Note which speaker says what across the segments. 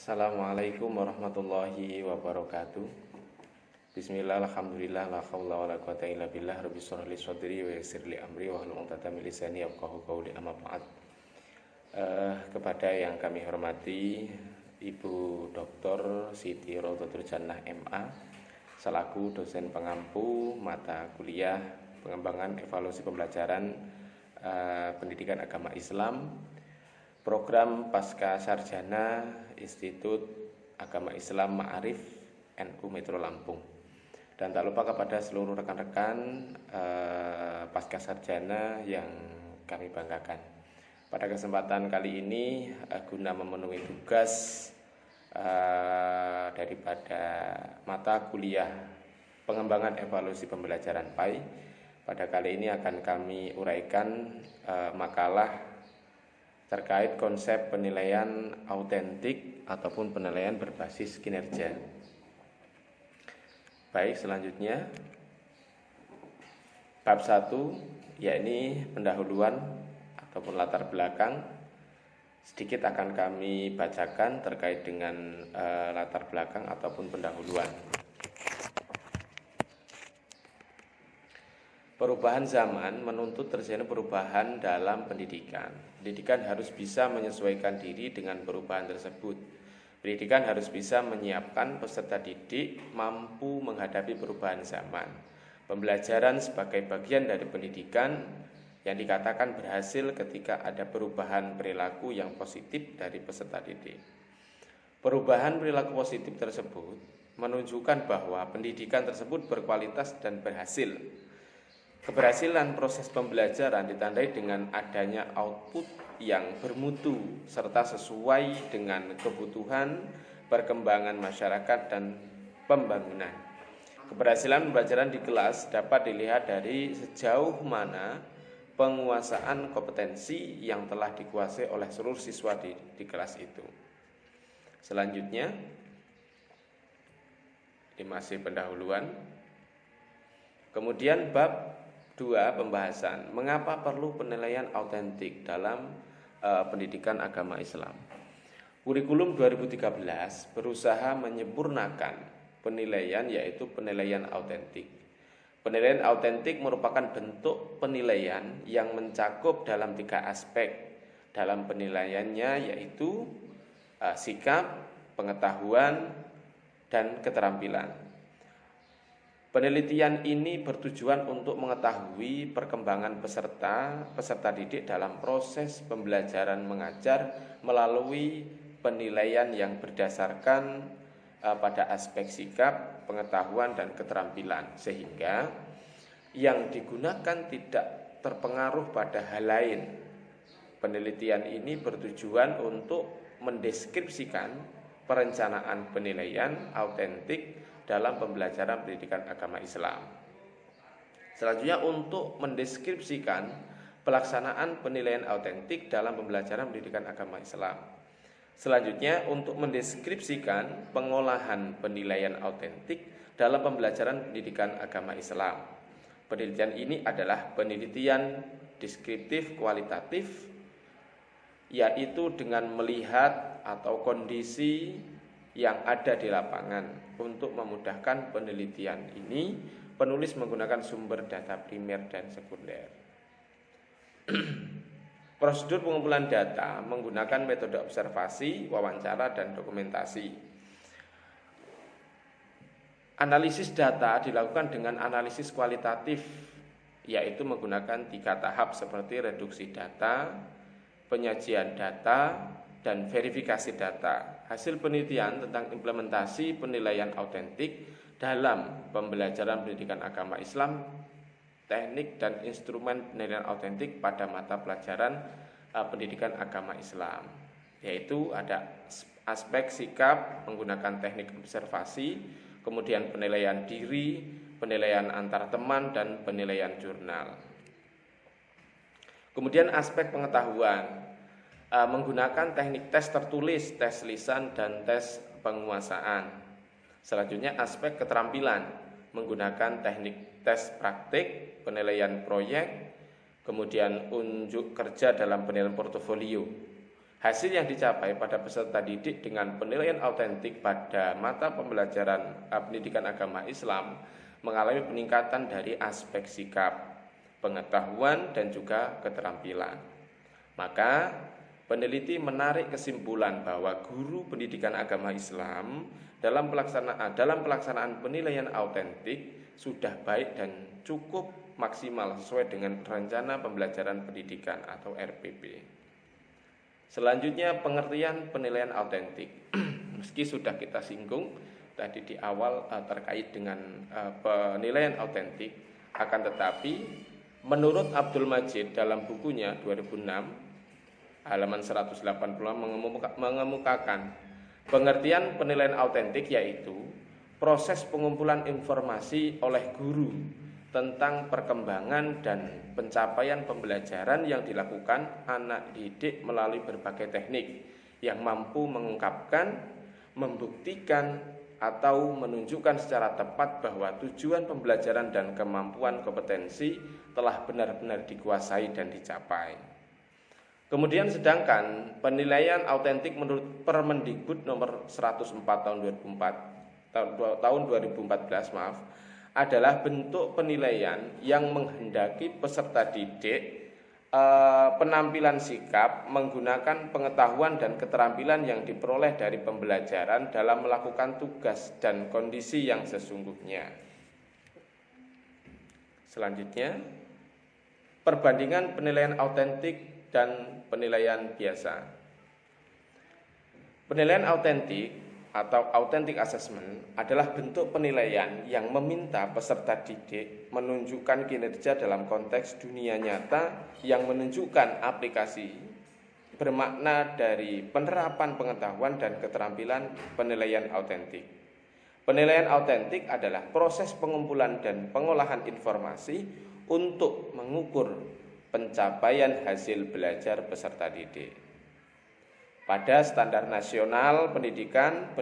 Speaker 1: Assalamualaikum warahmatullahi wabarakatuh. Bismillah, alhamdulillah, la haula wala quwata illa billah. Rabbi shrah li sadri wa yassir li amri wahlul 'uqdatam min lisani yafqahu qawli. Amma ba'd. Kepada yang kami hormati Ibu Dr. Siti Rodotur Jannah MA selaku dosen pengampu mata kuliah pengembangan evaluasi pembelajaran pendidikan agama Islam, program Pasca Sarjana Institut Agama Islam Ma'arif NU Metro Lampung. Dan tak lupa kepada seluruh rekan-rekan Pasca Sarjana yang kami banggakan. Pada kesempatan kali ini guna memenuhi tugas daripada mata kuliah pengembangan evaluasi pembelajaran PAI, pada kali ini akan kami uraikan makalah terkait konsep penilaian autentik ataupun penilaian berbasis kinerja. Baik, selanjutnya bab 1, yakni pendahuluan ataupun latar belakang. Sedikit akan kami bacakan terkait dengan latar belakang ataupun pendahuluan. Perubahan zaman menuntut terjadinya perubahan dalam pendidikan. Pendidikan harus bisa menyesuaikan diri dengan perubahan tersebut. Pendidikan harus bisa menyiapkan peserta didik mampu menghadapi perubahan zaman. Pembelajaran sebagai bagian dari pendidikan yang dikatakan berhasil ketika ada perubahan perilaku yang positif dari peserta didik. Perubahan perilaku positif tersebut menunjukkan bahwa pendidikan tersebut berkualitas dan berhasil. Keberhasilan proses pembelajaran ditandai dengan adanya output yang bermutu serta sesuai dengan kebutuhan perkembangan masyarakat dan pembangunan. Keberhasilan pembelajaran di kelas dapat dilihat dari sejauh mana penguasaan kompetensi yang telah dikuasai oleh seluruh siswa di kelas itu. Selanjutnya, ini masih pendahuluan. Kemudian bab 2, pembahasan mengapa perlu penilaian autentik dalam pendidikan agama Islam. Kurikulum 2013 berusaha menyempurnakan penilaian, yaitu penilaian autentik. Penilaian autentik merupakan bentuk penilaian yang mencakup dalam 3 aspek. Dalam penilaiannya yaitu sikap, pengetahuan, dan keterampilan. Penelitian ini bertujuan untuk mengetahui perkembangan peserta didik dalam proses pembelajaran mengajar melalui penilaian yang berdasarkan pada aspek sikap, pengetahuan, dan keterampilan, sehingga yang digunakan tidak terpengaruh pada hal lain. Penelitian ini bertujuan untuk mendeskripsikan perencanaan penilaian autentik dalam pembelajaran pendidikan agama Islam. Selanjutnya, untuk mendeskripsikan pelaksanaan penilaian autentik dalam pembelajaran pendidikan agama Islam. Selanjutnya, untuk mendeskripsikan pengolahan penilaian autentik dalam pembelajaran pendidikan agama Islam. Penelitian ini adalah penelitian deskriptif kualitatif, yaitu dengan melihat atau kondisi yang ada di lapangan. Untuk memudahkan penelitian ini, penulis menggunakan sumber data primer dan sekunder. Prosedur pengumpulan data menggunakan metode observasi, wawancara, dan dokumentasi. Analisis data dilakukan dengan analisis kualitatif, yaitu menggunakan 3 tahap seperti reduksi data, penyajian data, dan verifikasi data. Hasil penelitian tentang implementasi penilaian autentik dalam pembelajaran pendidikan agama Islam, teknik dan instrumen penilaian autentik pada mata pelajaran pendidikan agama Islam, yaitu ada aspek sikap menggunakan teknik observasi, kemudian penilaian diri, penilaian antar teman, dan penilaian jurnal. Kemudian aspek pengetahuan menggunakan teknik tes tertulis, tes lisan, dan tes penguasaan. Selanjutnya aspek keterampilan menggunakan teknik tes praktik, penilaian proyek, kemudian unjuk kerja dalam penilaian portofolio. Hasil yang dicapai pada peserta didik dengan penilaian autentik pada mata pembelajaran pendidikan agama Islam mengalami peningkatan dari aspek sikap, pengetahuan, dan juga keterampilan. Maka peneliti menarik kesimpulan bahwa guru pendidikan agama Islam dalam pelaksanaan penilaian autentik sudah baik dan cukup maksimal sesuai dengan rencana pembelajaran pendidikan atau RPP. Selanjutnya pengertian penilaian autentik. Meski sudah kita singgung tadi di awal terkait dengan penilaian autentik, akan tetapi menurut Abdul Majid dalam bukunya 2006 halaman 180 mengemukakan pengertian penilaian autentik yaitu proses pengumpulan informasi oleh guru tentang perkembangan dan pencapaian pembelajaran yang dilakukan anak didik melalui berbagai teknik yang mampu mengungkapkan, membuktikan, atau menunjukkan secara tepat bahwa tujuan pembelajaran dan kemampuan kompetensi telah benar-benar dikuasai dan dicapai. Kemudian sedangkan penilaian autentik menurut Permendikbud nomor 104 tahun 2014 adalah bentuk penilaian yang menghendaki peserta didik penampilan sikap menggunakan pengetahuan dan keterampilan yang diperoleh dari pembelajaran dalam melakukan tugas dan kondisi yang sesungguhnya. Selanjutnya, perbandingan penilaian autentik dan penilaian biasa. Penilaian autentik atau authentic assessment adalah bentuk penilaian yang meminta peserta didik menunjukkan kinerja dalam konteks dunia nyata yang menunjukkan aplikasi bermakna dari penerapan pengetahuan dan keterampilan penilaian autentik. Penilaian autentik adalah proses pengumpulan dan pengolahan informasi untuk mengukur pencapaian hasil belajar peserta didik. Pada standar nasional pendidikan,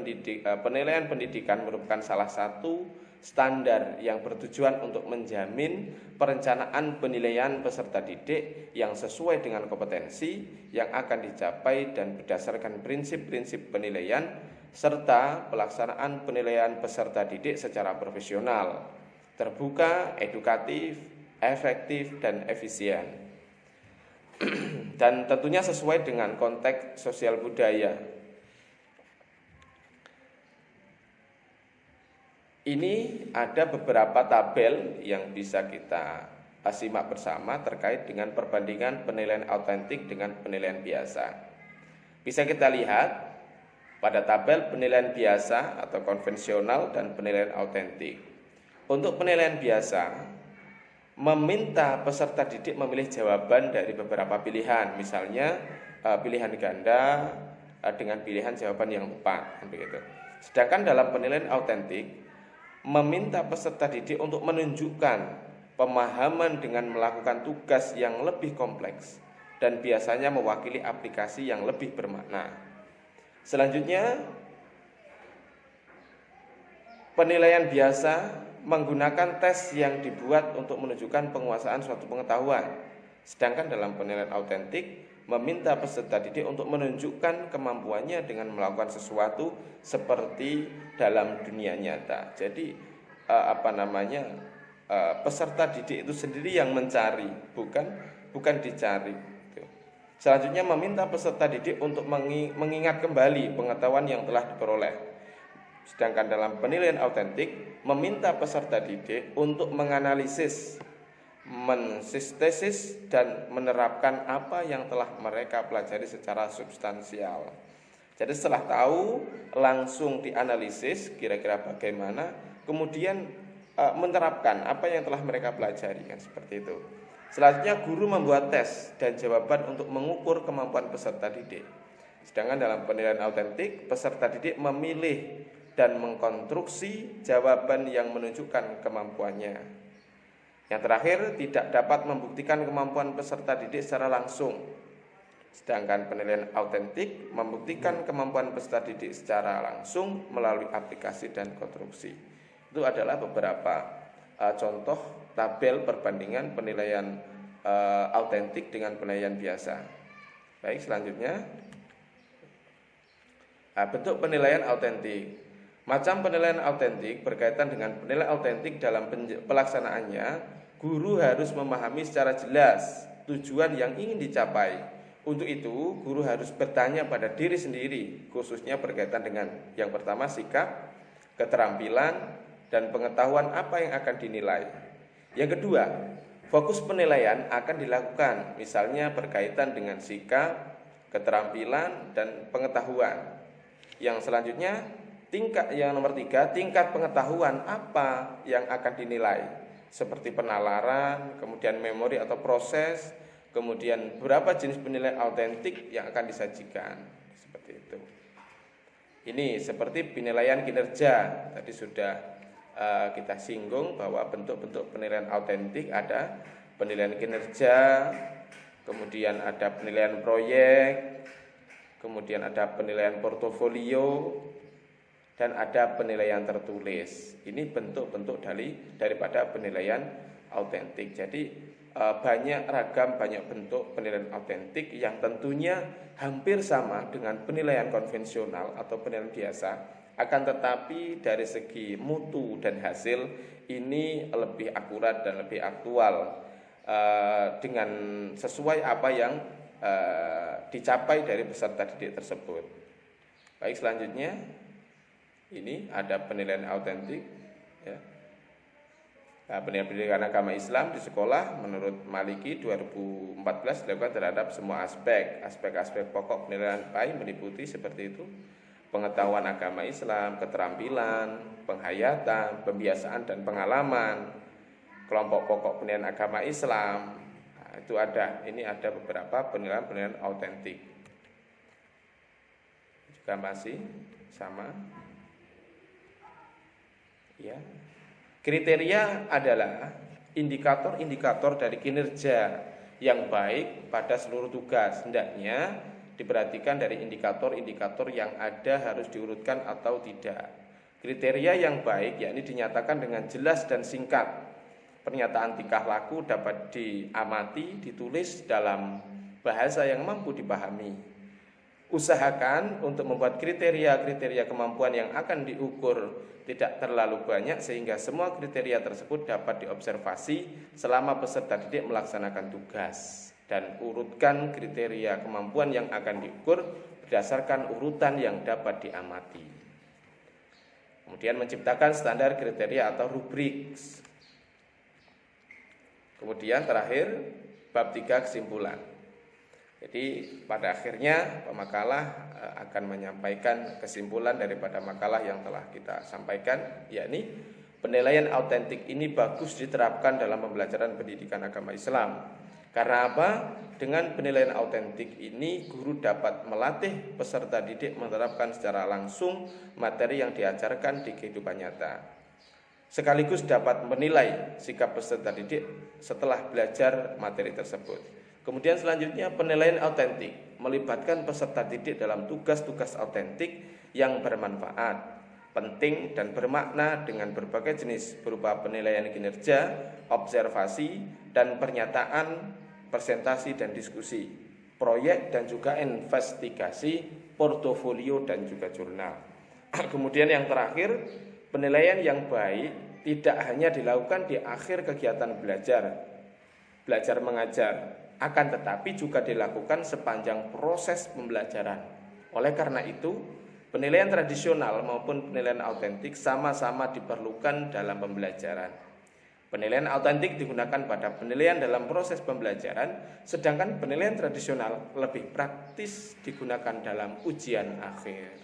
Speaker 1: penilaian pendidikan merupakan salah satu standar yang bertujuan untuk menjamin perencanaan penilaian peserta didik yang sesuai dengan kompetensi yang akan dicapai dan berdasarkan prinsip-prinsip penilaian serta pelaksanaan penilaian peserta didik secara profesional, terbuka, edukatif, efektif, dan efisien. Dan tentunya sesuai dengan konteks sosial budaya. Ini ada beberapa tabel yang bisa kita simak bersama terkait dengan perbandingan penilaian autentik dengan penilaian biasa. Bisa kita lihat pada tabel penilaian biasa atau konvensional dan penilaian autentik. Untuk penilaian biasa meminta peserta didik memilih jawaban dari beberapa pilihan, misalnya pilihan ganda dengan pilihan jawaban yang tepat, begitu. Sedangkan dalam penilaian autentik meminta peserta didik untuk menunjukkan pemahaman dengan melakukan tugas yang lebih kompleks dan biasanya mewakili aplikasi yang lebih bermakna. Selanjutnya, penilaian biasa menggunakan tes yang dibuat untuk menunjukkan penguasaan suatu pengetahuan. Sedangkan dalam penilaian autentik meminta peserta didik untuk menunjukkan kemampuannya dengan melakukan sesuatu seperti dalam dunia nyata. Jadi peserta didik itu sendiri yang mencari, bukan dicari. Selanjutnya meminta peserta didik untuk mengingat kembali pengetahuan yang telah diperoleh. Sedangkan dalam penilaian autentik meminta peserta didik untuk menganalisis, mensintesis, dan menerapkan apa yang telah mereka pelajari secara substansial. Jadi setelah tahu langsung dianalisis kira-kira bagaimana, kemudian menerapkan apa yang telah mereka pelajari, kan seperti itu. Selanjutnya guru membuat tes dan jawaban untuk mengukur kemampuan peserta didik. Sedangkan dalam penilaian autentik peserta didik memilih dan mengkonstruksi jawaban yang menunjukkan kemampuannya. Yang terakhir, tidak dapat membuktikan kemampuan peserta didik secara langsung. Sedangkan penilaian autentik membuktikan kemampuan peserta didik secara langsung melalui aplikasi dan konstruksi. Itu adalah beberapa contoh tabel perbandingan penilaian autentik dengan penilaian biasa. Baik, selanjutnya Nah, bentuk penilaian autentik. Macam penilaian autentik berkaitan dengan penilaian autentik dalam pelaksanaannya, guru harus memahami secara jelas tujuan yang ingin dicapai. Untuk itu, guru harus bertanya pada diri sendiri, khususnya berkaitan dengan yang pertama sikap, keterampilan, dan pengetahuan apa yang akan dinilai. Yang kedua, fokus penilaian akan dilakukan, misalnya berkaitan dengan sikap, keterampilan, dan pengetahuan. Yang selanjutnya, yang nomor 3, tingkat pengetahuan apa yang akan dinilai, seperti penalaran, kemudian memori atau proses, kemudian berapa jenis penilaian autentik yang akan disajikan, seperti itu. Ini seperti penilaian kinerja. Tadi sudah kita singgung bahwa bentuk-bentuk penilaian autentik ada penilaian kinerja, kemudian ada penilaian proyek, kemudian ada penilaian portofolio, dan ada penilaian tertulis. Ini bentuk-bentuk daripada penilaian autentik. Jadi banyak bentuk penilaian autentik yang tentunya hampir sama dengan penilaian konvensional atau penilaian biasa. Akan tetapi dari segi mutu dan hasil ini lebih akurat dan lebih aktual dengan sesuai apa yang dicapai dari peserta didik tersebut. Baik, selanjutnya ini ada penilaian autentik, ya. Nah, penilaian pendidikan agama Islam di sekolah menurut Maliki 2014 dilakukan terhadap semua aspek pokok penilaian PAI meliputi seperti itu: pengetahuan agama Islam, keterampilan, penghayatan, pembiasaan dan pengalaman, kelompok pokok penilaian agama Islam. Itu ada, ini ada beberapa penilaian autentik. Juga masih sama. Ya. Kriteria adalah indikator-indikator dari kinerja yang baik pada seluruh tugas. Hendaknya diperhatikan dari indikator-indikator yang ada harus diurutkan atau tidak. Kriteria yang baik yakni dinyatakan dengan jelas dan singkat. Pernyataan tingkah laku dapat diamati, ditulis dalam bahasa yang mampu dipahami. Usahakan untuk membuat kriteria-kriteria kemampuan yang akan diukur tidak terlalu banyak sehingga semua kriteria tersebut dapat diobservasi selama peserta didik melaksanakan tugas. Dan urutkan kriteria kemampuan yang akan diukur berdasarkan urutan yang dapat diamati. Kemudian menciptakan standar kriteria atau rubrik. Kemudian terakhir bab 3 kesimpulan. Jadi pada akhirnya pemakalah akan menyampaikan kesimpulan daripada makalah yang telah kita sampaikan, yakni penilaian autentik ini bagus diterapkan dalam pembelajaran pendidikan agama Islam. Karena apa? Dengan penilaian autentik ini guru dapat melatih peserta didik menerapkan secara langsung materi yang diajarkan di kehidupan nyata. Sekaligus dapat menilai sikap peserta didik setelah belajar materi tersebut. Kemudian selanjutnya penilaian autentik melibatkan peserta didik dalam tugas-tugas autentik yang bermanfaat, penting dan bermakna dengan berbagai jenis berupa penilaian kinerja, observasi, dan pernyataan, presentasi dan diskusi, proyek dan juga investigasi, portofolio dan juga jurnal. Kemudian yang terakhir, penilaian yang baik tidak hanya dilakukan di akhir kegiatan belajar mengajar, akan tetapi juga dilakukan sepanjang proses pembelajaran. Oleh karena itu, penilaian tradisional maupun penilaian autentik sama-sama diperlukan dalam pembelajaran. Penilaian autentik digunakan pada penilaian dalam proses pembelajaran, sedangkan penilaian tradisional lebih praktis digunakan dalam ujian akhir.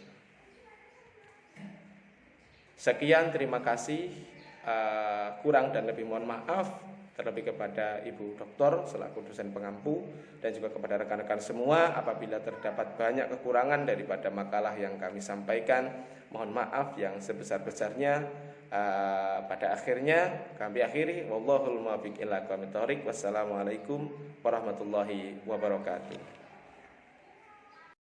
Speaker 1: Sekian, terima kasih. Kurang dan lebih mohon maaf, terlebih kepada Ibu Doktor selaku dosen pengampu dan juga kepada rekan-rekan semua apabila terdapat banyak kekurangan daripada makalah yang kami sampaikan. Mohon maaf yang sebesar-besarnya. Pada akhirnya kami akhiri, wallahul muwaffiq ila aqwamit thoriq. Wassalamualaikum warahmatullahi wabarakatuh.